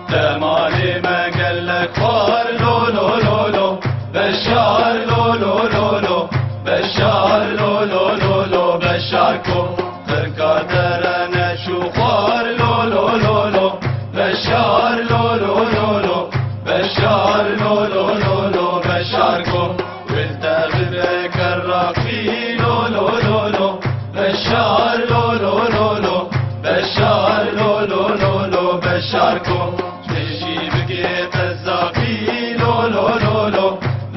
تمالي ما قالك خوار لو لو لو لو بشار لو لو لو لو بشار لو لو لو لو بشاركو تركا ترنا شو خوار لو لو لو لو بشار لو لو لو لو بشار لو لو لو لو بشاركو والتغبك الرقي لو لو لو لو بشار لو لو لو لو بشار لو لو لو لو بشاركو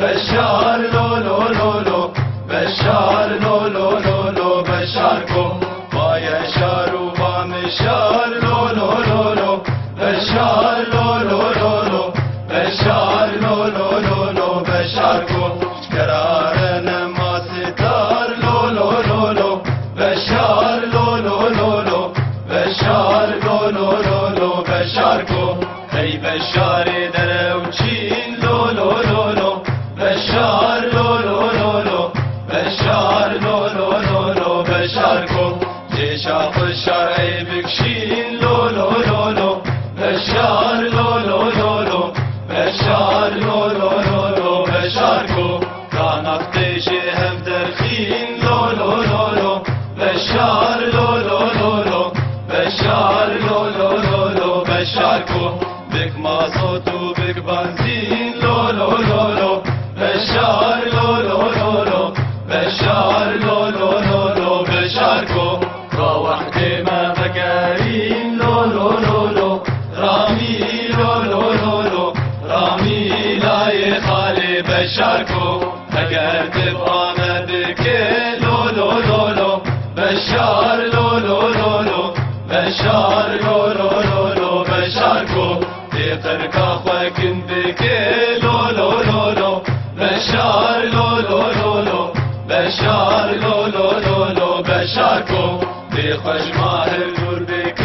بشار لو لو لو لو بشار لو لو لو لو بشاركو با يشار وبا مشار لو لو لو لو بشار لو لو لو لو بشار لو لو لو لو بشاركو قرارنا ما ستار لو لو لو لو بشار لو لو لو لو بشار لو لو لو لو بشاركو هي بشار دروچين لو لو لو لو بشار لو لو لو لو بشار لو لو لو لو بشاركو جيشاق الشرعي بكشين لو لو لو لو بشار لو لو لو لو بشار لو لو لو لو بشاركو كانت تيجي هم درخين لو لو لو لو بشار لو لو لو لو بشار لو لو لو لو بشاركو بك مازوت وبك بنزين لو لو لو لو بشار لو لو لو لو بشار لو لو لو لو بشاركو روح ديما فقارين لو لو لو لو رامي لو لو لو لو رامي لا يخالي بشاركو اگر تبقى مدك لو لو لو لو بشار لو لو لو لو بشار لو لو لو لو بشاركو تقرك اخوك بك لو لو لو لو بشار لو لو لو لو بشار لو لو لو لو بشاركو بخش ماهر دور بك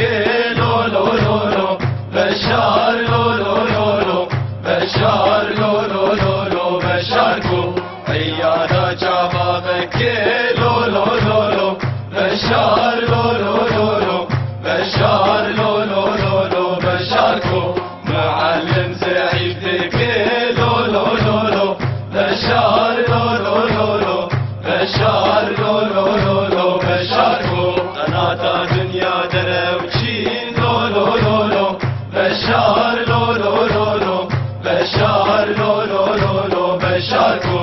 لو لو لو لو بشار لو لو لو لو بشار لو لو لو لو بشاركو عيانا جابا بك لو لو لو لو بشار لو لو لو لو بشار لو لو لو لو بشاركو معلم زعيم بك لو لو لو لو بشار لو لو لو لو بشار لو لو لو لو بشاركو قناة دنيا دروچين لو لو لو لو بشار لو لو لو لو بشار لو لو لو لو بشاركو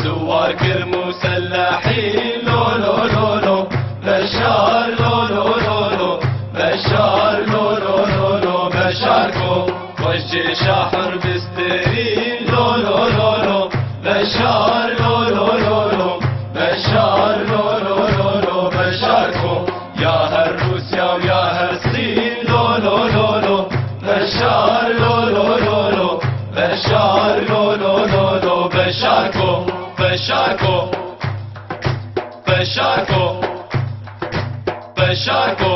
سوار كر مسلحين لو لو لو لو بشار لو لو لو لو بشار لو لو لو لو بشاركو والجيش حرب استرين لو لو لو لو بشار لو لو لو لو بشار لو لو لو لو بشاركو يا هالروسيا ويا هالصين لو لو لو لو بشار لو لو لو لو بشار لو لو لو لو بشاركو بشاركو بشاركو بشاركو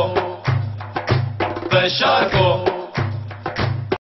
بشاركو